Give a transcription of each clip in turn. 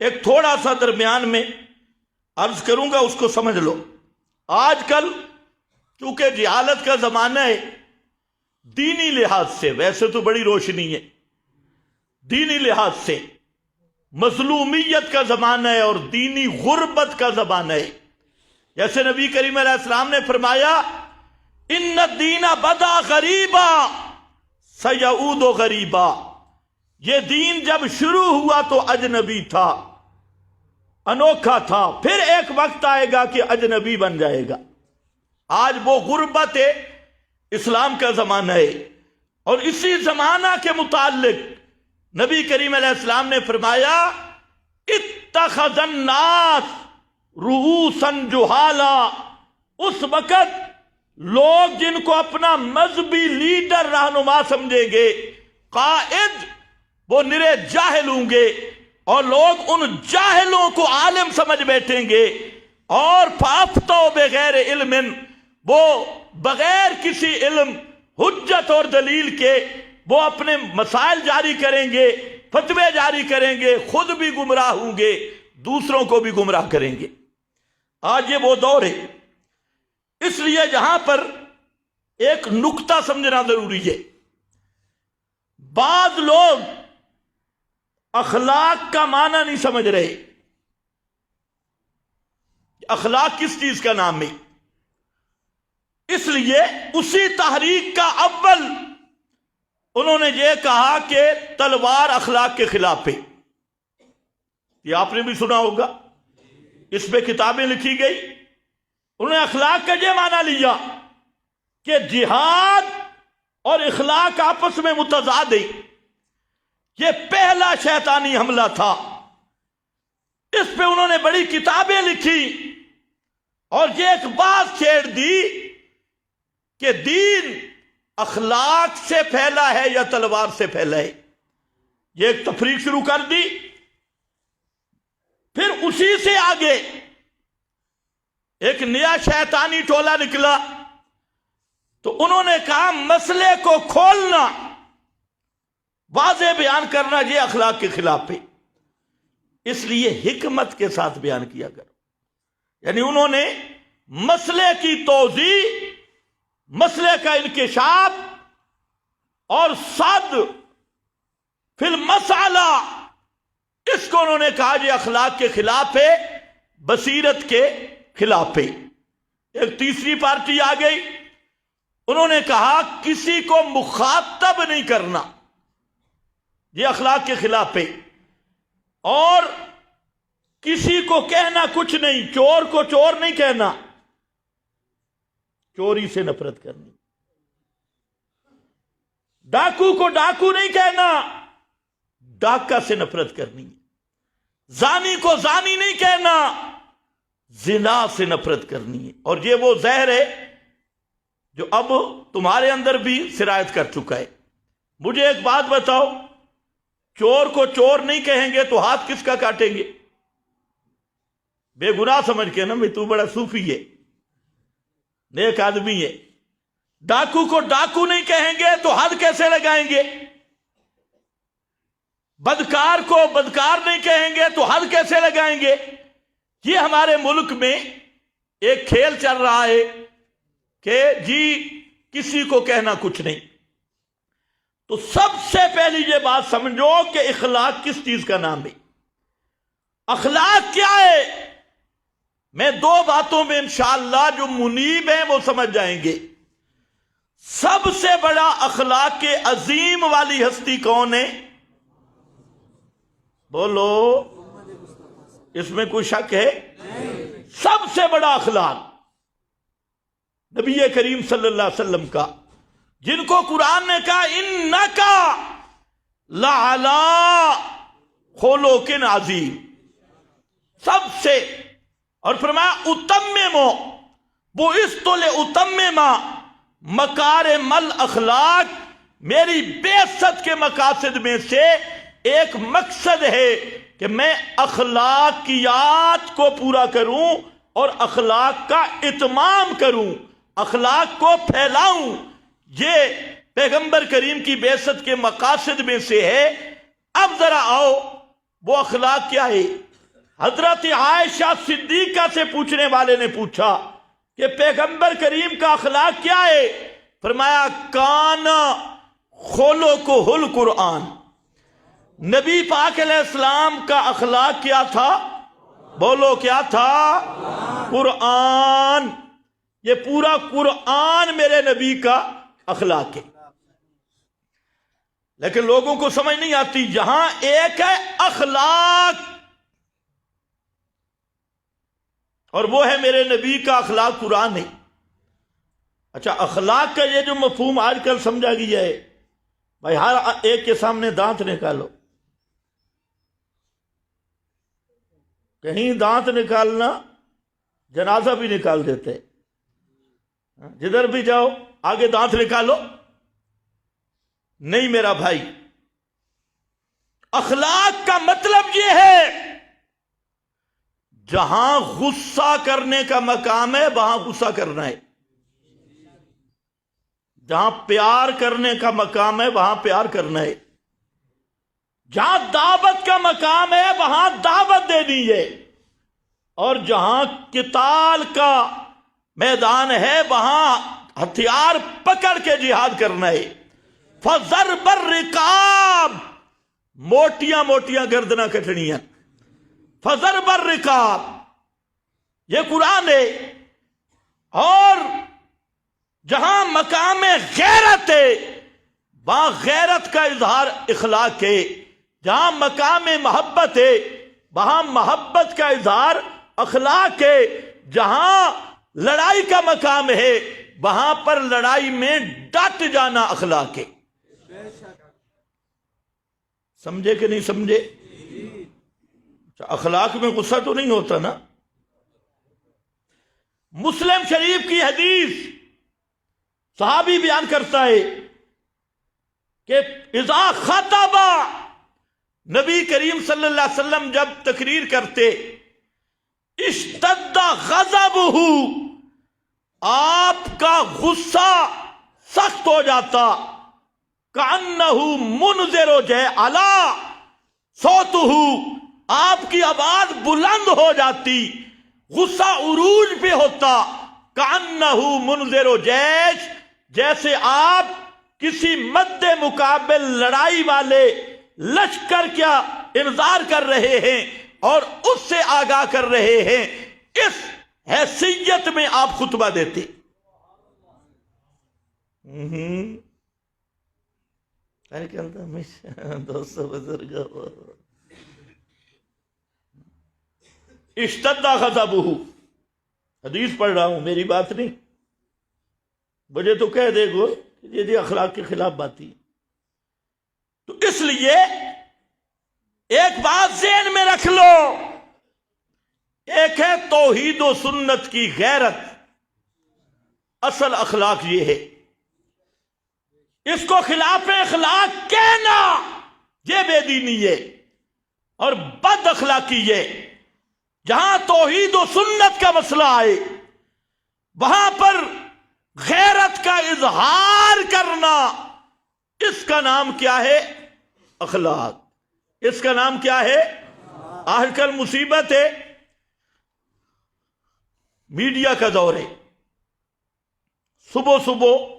ایک تھوڑا سا درمیان میں عرض کروں گا، اس کو سمجھ لو۔ آج کل چونکہ جہالت کا زمانہ ہے، دینی لحاظ سے ویسے تو بڑی روشنی ہے، دینی لحاظ سے مظلومیت کا زمانہ ہے اور دینی غربت کا زمانہ ہے۔ جیسے نبی کریم علیہ السلام نے فرمایا، ان الدین بدا غریبا سیعود غریبا، یہ دین جب شروع ہوا تو اجنبی تھا، انوکھا تھا، پھر ایک وقت آئے گا کہ اجنبی بن جائے گا۔ آج وہ غربت اسلام کا زمانہ ہے، اور اسی زمانہ کے متعلق نبی کریم علیہ السلام نے فرمایا، اتخذ الناس رؤوسا جہالا، اس وقت لوگ جن کو اپنا مذہبی لیڈر رہنما سمجھیں گے، قائد، وہ نرے جاہل ہوں گے، اور لوگ ان جاہلوں کو عالم سمجھ بیٹھیں گے، اور فافتوا بغیر علم، وہ بغیر کسی علم، حجت اور دلیل کے وہ اپنے مسائل جاری کریں گے، فتوے جاری کریں گے، خود بھی گمراہ ہوں گے، دوسروں کو بھی گمراہ کریں گے۔ آج یہ وہ دور ہے۔ اس لیے جہاں پر ایک نکتہ سمجھنا ضروری ہے، بعض لوگ اخلاق کا معنی نہیں سمجھ رہے۔ اخلاق کس چیز کا نام ہے؟ اس لیے اسی تحریک کا اول انہوں نے یہ کہا کہ تلوار اخلاق کے خلاف ہے۔ یہ آپ نے بھی سنا ہوگا، اس پہ کتابیں لکھی گئی۔ انہوں نے اخلاق کا یہ معنی لیا کہ جہاد اور اخلاق آپس میں متضاد ہے، یہ پہلا شیطانی حملہ تھا۔ اس پہ انہوں نے بڑی کتابیں لکھی اور یہ ایک بات چھیڑ دی کہ دین اخلاق سے پھیلا ہے یا تلوار سے پھیلا ہے۔ یہ ایک تفریق شروع کر دی۔ پھر اسی سے آگے ایک نیا شیطانی ٹولہ نکلا، تو انہوں نے کہا مسئلے کو کھولنا، واضح بیان کرنا، یہ اخلاق کے خلاف ہے، اس لیے حکمت کے ساتھ بیان کیا کرو۔ یعنی انہوں نے مسئلے کی توضیح، مسئلے کا انکشاف اور صد فی المسئلہ، اس کو انہوں نے کہا یہ اخلاق کے خلاف ہے، بصیرت کے خلاف ہے۔ ایک تیسری پارٹی آ گئی، انہوں نے کہا کسی کو مخاطب نہیں کرنا، یہ اخلاق کے خلاف ہے، اور کسی کو کہنا کچھ نہیں، چور کو چور نہیں کہنا، چوری سے نفرت کرنی، ڈاکو کو ڈاکو نہیں کہنا، ڈاکہ سے نفرت کرنی، زانی کو زانی نہیں کہنا، زنا سے نفرت کرنی ہے۔ اور یہ وہ زہر ہے جو اب تمہارے اندر بھی سرایت کر چکا ہے۔ مجھے ایک بات بتاؤ، چور کو چور نہیں کہیں گے تو ہاتھ کس کا کاٹیں گے؟ بے گناہ سمجھ کے نا، میں تو بڑا صوفی ہے، نیک آدمی ہے۔ ڈاکو کو ڈاکو نہیں کہیں گے تو حد کیسے لگائیں گے؟ بدکار کو بدکار نہیں کہیں گے تو حد کیسے لگائیں گے؟ یہ ہمارے ملک میں ایک کھیل چل رہا ہے کہ جی کسی کو کہنا کچھ نہیں۔ تو سب سے پہلی یہ بات سمجھو کہ اخلاق کس چیز کا نام ہے، اخلاق کیا ہے۔ میں دو باتوں میں انشاءاللہ جو منیب ہیں وہ سمجھ جائیں گے۔ سب سے بڑا اخلاق کے عظیم والی ہستی کون ہے؟ بولو، اس میں کوئی شک ہے؟ سب سے بڑا اخلاق نبی کریم صلی اللہ علیہ وسلم کا، جن کو قرآن نے کہا اِنَّكَ لَعَلَىٰ خُلُقٍ عَظِيمٍ، سب سے، اور فرمایا اُتَمِّمُ بُعِثْتُ لِأُتَمِّمَ مَكَارِمَ الْأَخْلَاقِ، میری بعثت کے مقاصد میں سے ایک مقصد ہے کہ میں اخلاقیات کو پورا کروں اور اخلاق کا اتمام کروں، اخلاق کو پھیلاؤں۔ یہ پیغمبر کریم کی بعثت کے مقاصد میں سے ہے۔ اب ذرا آؤ، وہ اخلاق کیا ہے؟ حضرت عائشہ صدیقہ سے پوچھنے والے نے پوچھا کہ پیغمبر کریم کا اخلاق کیا ہے؟ فرمایا کان خلقہ القرآن، نبی پاک علیہ السلام کا اخلاق کیا تھا؟ بولو کیا تھا؟ قرآن۔ یہ پورا قرآن میرے نبی کا اخلاق ہے، لیکن لوگوں کو سمجھ نہیں آتی۔ جہاں ایک ہے اخلاق اور وہ ہے میرے نبی کا اخلاق، قرآن ہے۔ اچھا، اخلاق کا یہ جو مفہوم آج کل سمجھا گیا ہے، بھائی ہر ایک کے سامنے دانت نکالو، کہیں دانت نکالنا جنازہ بھی نکال دیتے، جدھر بھی جاؤ آگے دانت نکالو۔ نہیں میرا بھائی، اخلاق کا مطلب یہ ہے جہاں غصہ کرنے کا مقام ہے وہاں غصہ کرنا ہے، جہاں پیار کرنے کا مقام ہے وہاں پیار کرنا ہے، جہاں دعوت کا مقام ہے وہاں دعوت دینی ہے، اور جہاں قتال کا میدان ہے وہاں ہتھیار پکڑ کے جہاد کرنا ہے۔ فَضَرْبَ الرِّقَابِ، موٹیاں موٹیاں گردناں کٹنیاں، فَضَرْبَ الرِّقَابِ، یہ قرآن ہے۔ اور جہاں مقام غیرت ہے وہاں غیرت کا اظہار اخلاق ہے، جہاں مقام محبت ہے وہاں محبت کا اظہار اخلاق ہے، جہاں لڑائی کا مقام ہے وہاں پر لڑائی میں ڈٹ جانا اخلاق ہے۔ سمجھے کہ نہیں سمجھے؟ اخلاق میں غصہ تو نہیں ہوتا نا۔ مسلم شریف کی حدیث صحابی بیان کرتا ہے کہ اذا خطب، نبی کریم صلی اللہ علیہ وسلم جب تقریر کرتے، اشتد غضبہ، آپ کا غصہ سخت ہو جاتا، کأنہ منذر جعل صوتہ، آپ کی آواز بلند ہو جاتی، غصہ عروج پہ ہوتا، کأنہ منذر جیش، جیسے آپ کسی مد مقابل لڑائی والے لشکر کیا انذار کر رہے ہیں اور اس سے آگاہ کر رہے ہیں، اس حیثیت میں آپ خطبہ دیتے۔ اشتد غضبہ، حدیث پڑھ رہا ہوں، میری بات نہیں، مجھے تو کہہ دے گو یہ اخلاق کے خلاف بات ہی۔ تو اس لیے ایک بات ذہن میں رکھ لو، ایک ہے توحید و سنت کی غیرت، اصل اخلاق یہ ہے، اس کو خلاف اخلاق کہنا یہ بے دینی ہے اور بد اخلاقی ہے۔ جہاں توحید و سنت کا مسئلہ آئے وہاں پر غیرت کا اظہار کرنا، اس کا نام کیا ہے؟ اخلاق۔ اس کا نام کیا ہے؟ آج کل مصیبت ہے، میڈیا کا دور ہے، صبح صبح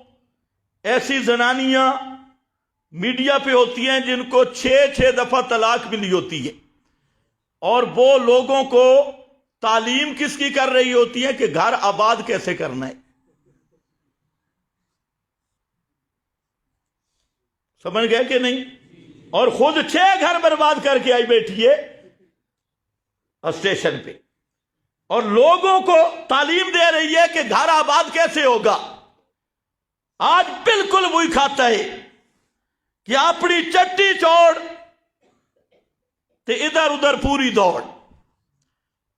ایسی زنانیاں میڈیا پہ ہوتی ہیں جن کو 6 دفعہ طلاق ملی ہوتی ہے، اور وہ لوگوں کو تعلیم کس کی کر رہی ہوتی ہے کہ گھر آباد کیسے کرنا ہے۔ سمجھ گئے کہ نہیں؟ اور خود 6 گھر برباد کر کے آئی بیٹھی ہے اسٹیشن پہ، اور لوگوں کو تعلیم دے رہی ہے کہ گھر آباد کیسے ہوگا۔ آج بالکل وہی کھاتا ہے کہ اپنی چٹی چوڑ تے ادھر ادھر پوری دوڑ۔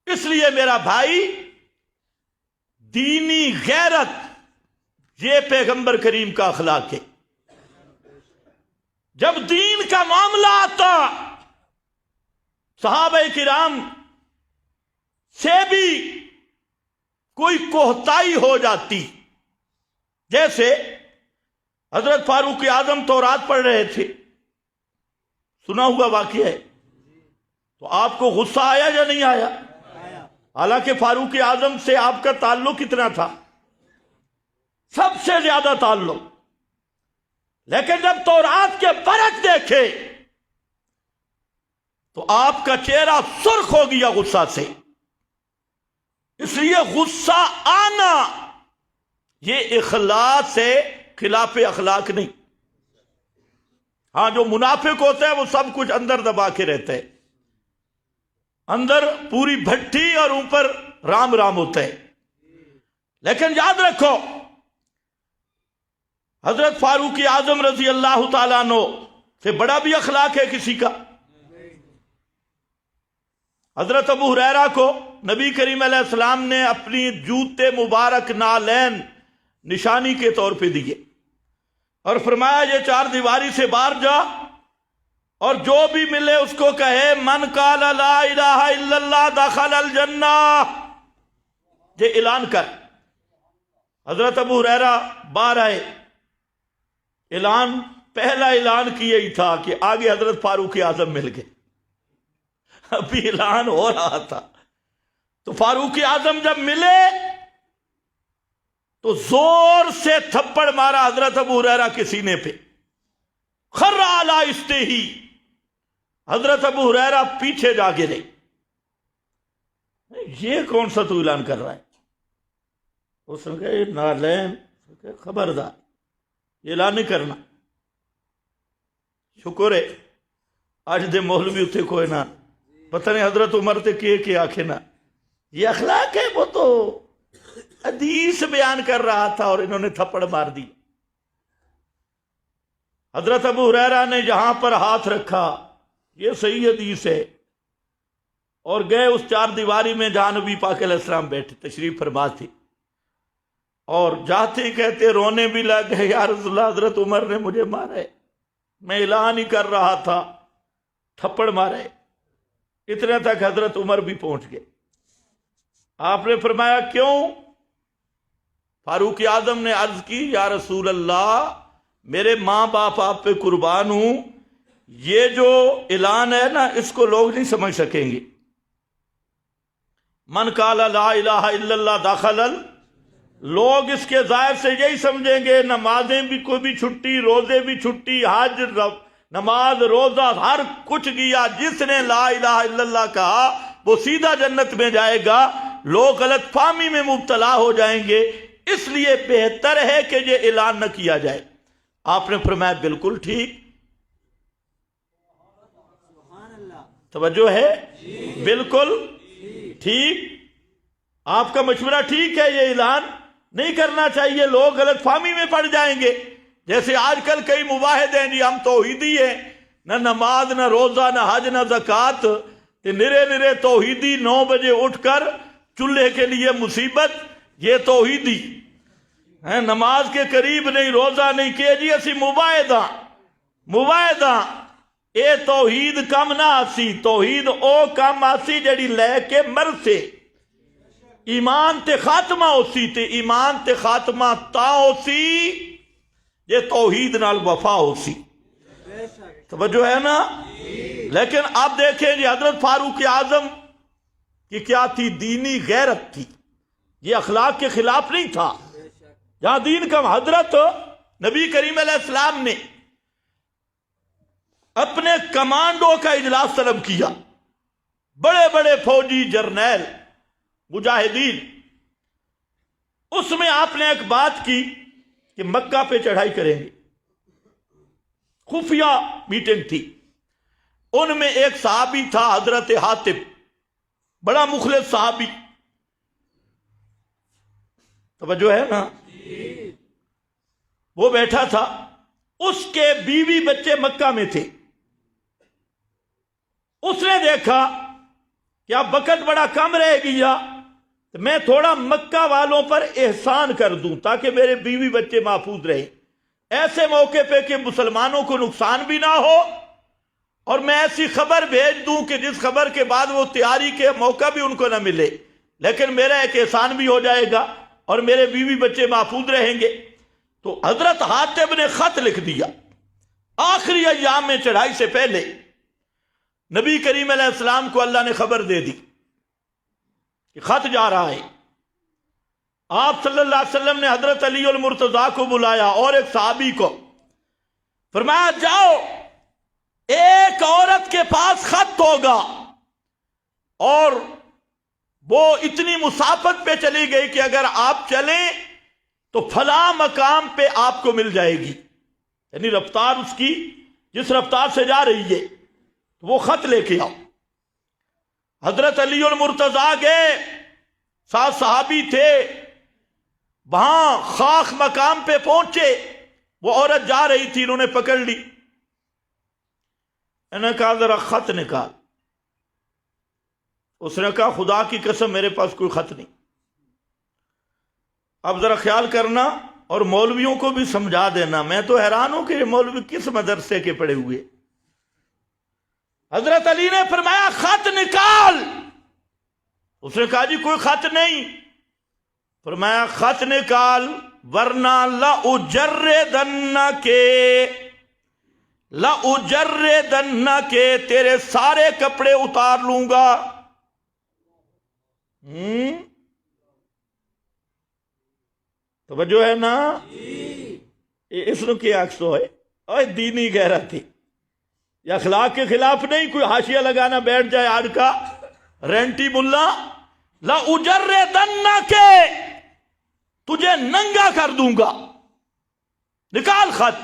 اس لیے میرا بھائی، دینی غیرت یہ پیغمبر کریم کا اخلاق ہے۔ جب دین کا معاملہ آتا صحابہ کرام سے بھی کوئی کوتاہی ہو جاتی، جیسے حضرت فاروق اعظم تورات پڑھ رہے تھے، سنا ہوا واقعہ ہے، تو آپ کو غصہ آیا یا نہیں آیا؟ حالانکہ فاروق اعظم سے آپ کا تعلق کتنا تھا؟ سب سے زیادہ تعلق. لیکن جب تورات کے برق دیکھے تو آپ کا چہرہ سرخ ہو گیا غصہ سے. اس لیے غصہ آنا یہ اخلاص سے خلاف اخلاق نہیں. ہاں جو منافق ہوتا ہے وہ سب کچھ اندر دبا کے رہتا ہے، اندر پوری بھٹی اور اوپر رام رام ہوتا ہے. لیکن یاد رکھو حضرت فاروق اعظم رضی اللہ تعالیٰ عنہ سے بڑا بھی اخلاق ہے کسی کا. حضرت ابو ہریرہ کو نبی کریم علیہ السلام نے اپنی جوتے مبارک نالین نشانی کے طور پہ دیے اور فرمایا یہ 4 دیواری سے باہر جا اور جو بھی ملے اس کو کہے من قال لا الہ الا اللہ دخل الجنہ. یہ اعلان کر. حضرت ابو ہریرہ باہر آئے، پہلا اعلان کیا ہی تھا کہ آگے حضرت فاروق اعظم مل گئے. ابھی اعلان ہو رہا تھا تو فاروق اعظم جب ملے تو زور سے تھپڑ مارا حضرت ابو ہریرہ کے سینے پہ. خر علی استحی. حضرت ابو ہریرہ پیچھے جا گرے. یہ کون سا تو اعلان کر رہا ہے؟ اس نے کہا یہ نالین. خبردار یہ اعلان نہیں کرنا. شکر ہے آج دے مولوی اتنے کوئی نہ پتہ نہیں حضرت عمر تے کہ آکھے نا یہ اخلاق ہے. وہ تو حدیث بیان کر رہا تھا اور انہوں نے تھپڑ مار دی. حضرت ابو ہریرہ نے جہاں پر ہاتھ رکھا یہ صحیح حدیث ہے اور گئے اس 4 دیواری میں جہاں نبی پاک علیہ السلام بیٹھے تشریف فرما تھی اور جاتے ہی کہتے رونے بھی لگ گئے یا رسول اللہ حضرت عمر نے مجھے مارے، میں اعلان ہی کر رہا تھا، تھپڑ مارے. اتنے تک حضرت عمر بھی پہنچ گئے. آپ نے فرمایا کیوں؟ فاروق اعظم نے عرض کی یا رسول اللہ میرے ماں باپ آپ پہ قربان ہوں، یہ جو اعلان ہے نا اس کو لوگ نہیں سمجھ سکیں گے. من قال لا الہ الا اللہ دخل لوگ اس کے ظاہر سے یہی سمجھیں گے نمازیں بھی کوئی بھی چھٹی، روزے بھی چھٹی، حج نماز روزہ ہر کچھ گیا. جس نے لا الہ الا اللہ کہا وہ سیدھا جنت میں جائے گا. لوگ غلط فہمی میں مبتلا ہو جائیں گے، اس لیے بہتر ہے کہ یہ اعلان نہ کیا جائے. آپ نے فرمایا بالکل ٹھیک. توجہ ہے؟ بالکل ٹھیک. آپ کا مشورہ ٹھیک ہے، یہ اعلان نہیں کرنا چاہیے، لوگ غلط فہمی میں پڑ جائیں گے. جیسے آج کل کئی مباحد ہیں جی ہم توحیدی ہیں، نہ نماز نہ روزہ نہ حج نہ زکوٰۃ، نرے توحیدی 9 بجے اٹھ کر چولہے کے لیے مصیبت، یہ توحیدی ہیں، نماز کے قریب نہیں، روزہ نہیں کہ جی اسی مباحدہ اے توحید کم نہ آسی. توحید او کم آسی جڑی لے کے مر سے ایمان تے خاتمہ ہوسی تے ایمان تے خاتمہ تا ہوسی یہ توحید نال وفا ہوسی. توجہ ہے نا؟ لیکن آپ دیکھیں جی حضرت فاروق اعظم کی کیا تھی؟ دینی غیرت تھی. یہ اخلاق کے خلاف نہیں تھا. جہاں دین کا حضرت نبی کریم علیہ السلام نے اپنے کمانڈو کا اجلاس طلب کیا، بڑے بڑے فوجی جرنیل مجاہدین، اس میں آپ نے ایک بات کی کہ مکہ پہ چڑھائی کریں گے. خفیہ میٹنگ تھی. ان میں ایک صحابی تھا حضرت حاتب، بڑا مخلص صحابی. توجہ ہے نا؟ وہ بیٹھا تھا، اس کے بیوی بچے مکہ میں تھے. اس نے دیکھا کہ اب وقت بڑا کم رہ گیا، میں تھوڑا مکہ والوں پر احسان کر دوں تاکہ میرے بیوی بچے محفوظ رہیں. ایسے موقع پہ کہ مسلمانوں کو نقصان بھی نہ ہو اور میں ایسی خبر بھیج دوں کہ جس خبر کے بعد وہ تیاری کے موقع بھی ان کو نہ ملے، لیکن میرا ایک احسان بھی ہو جائے گا اور میرے بیوی بچے محفوظ رہیں گے. تو حضرت حاتب نے خط لکھ دیا آخری ایام میں چڑھائی سے پہلے. نبی کریم علیہ السلام کو اللہ نے خبر دے دی کہ خط جا رہا ہے. آپ صلی اللہ علیہ وسلم نے حضرت علی المرتضیٰ کو بلایا اور ایک صحابی کو، فرمایا جاؤ ایک عورت کے پاس خط ہوگا اور وہ اتنی مسافت پہ چلی گئی کہ اگر آپ چلیں تو فلاں مقام پہ آپ کو مل جائے گی، یعنی رفتار اس کی جس رفتار سے جا رہی ہے وہ خط لے کے آؤ. حضرت علی المرتضیٰ گئے، 7 صحابی تھے، وہاں خاک مقام پہ پہنچے، وہ عورت جا رہی تھی، انہوں نے پکڑ لی، انہوں نے کہا ذرا خط نکال. اس نے کہا خدا کی قسم میرے پاس کوئی خط نہیں. اب ذرا خیال کرنا اور مولویوں کو بھی سمجھا دینا، میں تو حیران ہوں کہ یہ مولوی کس مدرسے کے پڑھے ہوئے. حضرت علی نے فرمایا خط نکال. اس نے کہا جی کوئی خط نہیں. فرمایا خط نکال ورنہ لأجردنک تیرے سارے کپڑے اتار لوں گا. توجہ ہے نا؟ اس نے کیا عکس ہے اور دینی غیرت تھی، یہ اخلاق کے خلاف نہیں. کوئی حاشیہ لگانا بیٹھ جائے آج کا رینٹی ملا، لأجردنک تجھے ننگا کر دوں گا، نکال خط.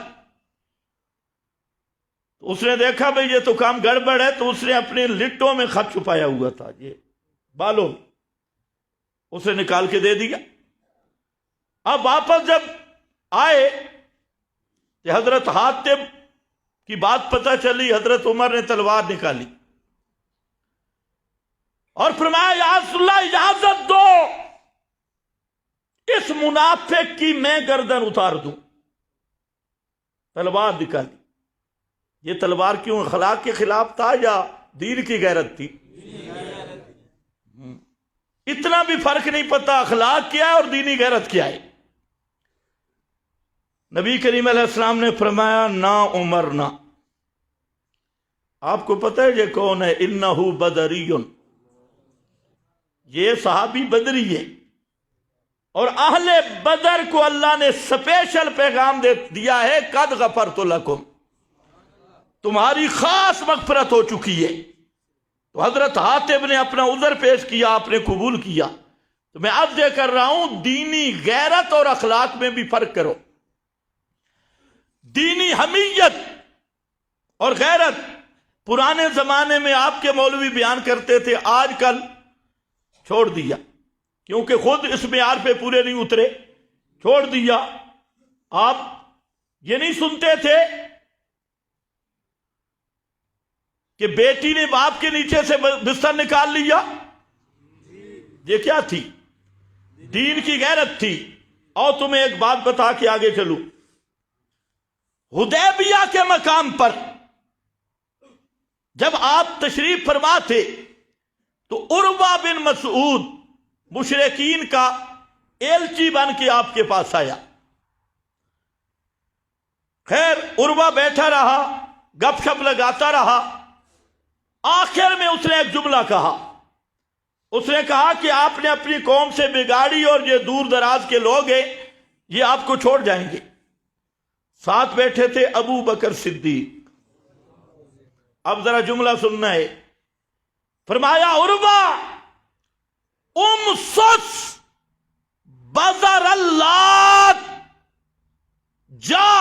تو اس نے دیکھا بھئی یہ تو کام گڑبڑ ہے، تو اس نے اپنے لٹوں میں خط چھپایا ہوا تھا، یہ بالوں میں، اسے نکال کے دے دیا. اب واپس جب آئے کہ حضرت حاتم کی بات پتہ چلی، حضرت عمر نے تلوار نکالی اور فرمایا یا رسول اللہ اجازت دو اس منافق کی میں گردن اتار دوں. تلوار نکالی. یہ تلوار کیوں؟ اخلاق کے خلاف تھا یا دین کی غیرت تھی؟ اتنا بھی فرق نہیں پتا اخلاق کیا ہے اور دینی غیرت کیا ہے. نبی کریم علیہ السلام نے فرمایا نہ عمر نہ. آپ کو پتہ ہے یہ کون ہے؟ انہو بدری، یہ صحابی بدری ہے، اور اہل بدر کو اللہ نے سپیشل پیغام دیا ہے قد غفرت لکم، تمہاری خاص مغفرت ہو چکی ہے. تو حضرت حاتم نے اپنا عذر پیش کیا، آپ نے قبول کیا. تو میں عرض یہ کر رہا ہوں دینی غیرت اور اخلاق میں بھی فرق کرو. دینی حمیت اور غیرت پرانے زمانے میں آپ کے مولوی بیان کرتے تھے، آج کل چھوڑ دیا کیونکہ خود اس معیار پہ پورے نہیں اترے، چھوڑ دیا. آپ یہ نہیں سنتے تھے کہ بیٹی نے باپ کے نیچے سے بستر نکال لیا؟ یہ کیا تھی؟ دین کی غیرت تھی. اور تمہیں ایک بات بتا کے آگے چلوں، حدیبیہ کے مقام پر جب آپ تشریف فرما تھے تو عروہ بن مسعود مشرکین کا ایلچی بن کے آپ کے پاس آیا. خیر عروہ بیٹھا رہا، گپ شپ لگاتا رہا. آخر میں اس نے ایک جملہ کہا. اس نے کہا کہ آپ نے اپنی قوم سے بگاڑی اور یہ دور دراز کے لوگ ہیں، یہ آپ کو چھوڑ جائیں گے. ساتھ بیٹھے تھے ابو بکر صدیق. اب ذرا جملہ سننا ہے. فرمایا عروہ امسس بزر اللات، جا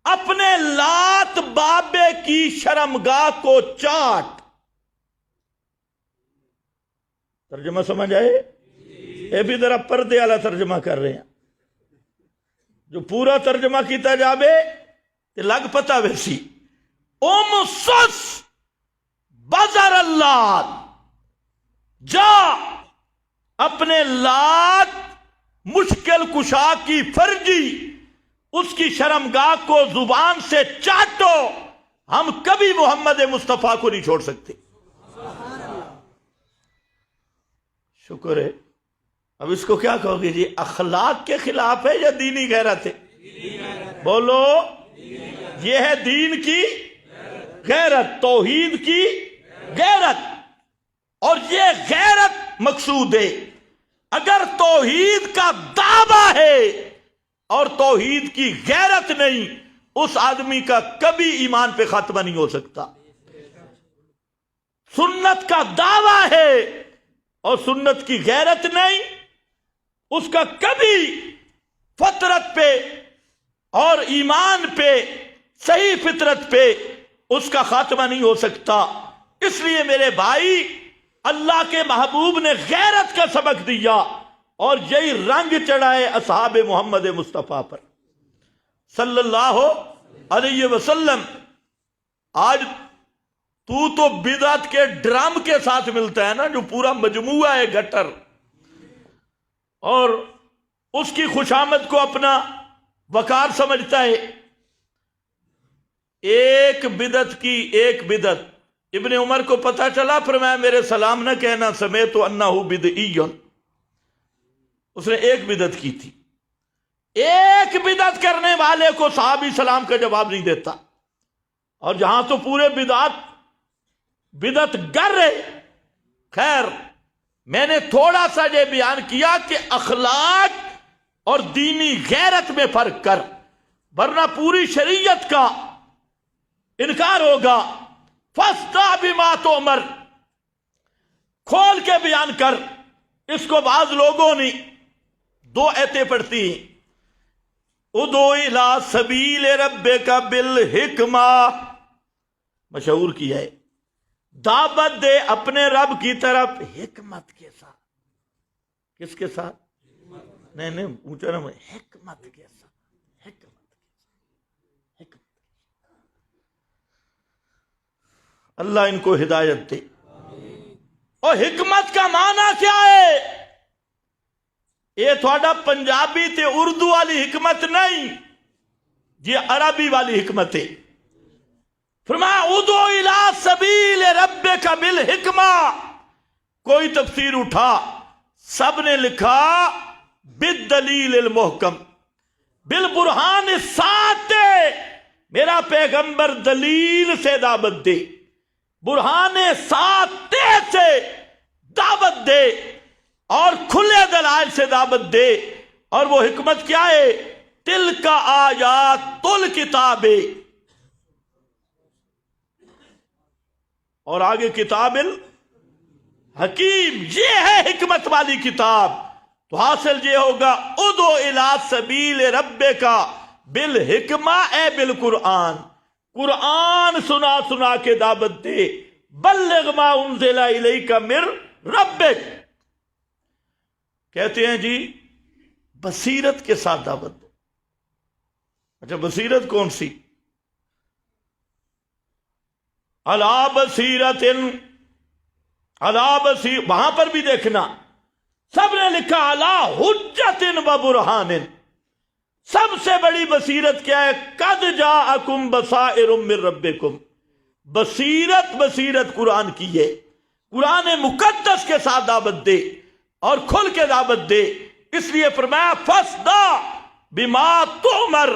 اپنے لات بابے کی شرمگاہ کو چاٹ. ترجمہ سمجھ آئے؟ یہ بھی ذرا پردے والا ترجمہ کر رہے ہیں. جو پورا ترجمہ کیتا جاوے تو لگ پتا ویسی. امسس بزر اللات، جا اپنے لات مشکل کشا کی فرجی اس کی شرمگاہ کو زبان سے چاٹو. ہم کبھی محمد مصطفیٰ کو نہیں چھوڑ سکتے. شکر ہے. اب اس کو کیا کہو گے جی؟ اخلاق کے خلاف ہے یا دینی غیرت ہے؟ بولو. یہ ہے دین کی غیرت، توحید کی غیرت، اور یہ غیرت مقصود ہے۔ اگر توحید کا دعویٰ ہے اور توحید کی غیرت نہیں، اس آدمی کا کبھی ایمان پہ خاتمہ نہیں ہو سکتا۔ سنت کا دعویٰ ہے اور سنت کی غیرت نہیں، اس کا کبھی فطرت پہ اور ایمان پہ، صحیح فطرت پہ اس کا خاتمہ نہیں ہو سکتا۔ اس لیے میرے بھائی، اللہ کے محبوب نے غیرت کا سبق دیا اور یہی رنگ چڑھائے اصحاب محمد مصطفیٰ پر صلی اللہ علیہ وسلم۔ آج تو بدعت کے ڈرم کے ساتھ ملتا ہے نا، جو پورا مجموعہ ہے گٹر، اور اس کی خوشامد کو اپنا وقار سمجھتا ہے۔ ایک بدعت کی ایک بدعت، ابن عمر کو پتہ چلا، فرمایا میرے سلام نہ کہنا، سمیت انہ بدعی، اس نے ایک بدعت کی تھی۔ ایک بدعت کرنے والے کو صحابی سلام کا جواب نہیں دیتا، اور جہاں تو پورے بدعت گر رہے۔ خیر، میں نے تھوڑا سا یہ بیان کیا کہ اخلاق اور دینی غیرت میں فرق کر، ورنہ پوری شریعت کا انکار ہوگا۔ فَاسْتَعْ بِمَا تُؤْمَرْ، کھول کے بیان کر۔ اس کو بعض لوگوں نے دو ایتیں پڑھتی ہیں، اُدْعُ إِلَىٰ سَبِيلِ رَبِّكَ بِالْحِکْمَةِ، مشہور کیا ہے، دعوت دے اپنے رب کی طرف حکمت کے ساتھ۔ کس کے ساتھ؟ نہیں اونچا نہ، حکمت کے ساتھ، حکمت۔ اللہ ان کو ہدایت دے۔ اور حکمت کا معنی کیا ہے؟ یہ تھوڑا پنجابی تے اردو والی حکمت نہیں، یہ عربی والی حکمت ہے۔ فرمایا ادعو الی سبیل ربک بالحکمہ، کوئی تفسیر اٹھا، سب نے لکھا بالدلیل المحکم، بالبرہان الساطع، میرا پیغمبر دلیل سے دعوت دے، برہان ساطع سے دعوت دے، اور کھلے دلائل سے دعوت دے۔ اور وہ حکمت کیا ہے؟ تلک آیات الکتاب، اور آگے کتاب الحکیم، یہ ہے حکمت والی کتاب۔ تو حاصل یہ ہوگا ادعو الی سبیل ربک بالحکمہ، اے بالقرآن، قرآن سنا سنا کے دعوت دے۔ بلغ ما انزل الیک من ربک، کہتے ہیں جی بصیرت کے ساتھ دعوت دو۔ اچھا، بصیرت کون سی؟ علی بصیرت، وہاں پر بھی دیکھنا سب نے لکھا علی حجت و برہان۔ سب سے بڑی بصیرت کیا ہے؟ قد جاءکم بصائر من ربکم، بصیرت قرآن کی ہے۔ قرآن مقدس کے ساتھ دعوت دے اور کھل کے دعوت دے۔ اس لیے فرمایا فَاسْدَعْ بِمَا تُؤْمَرْ،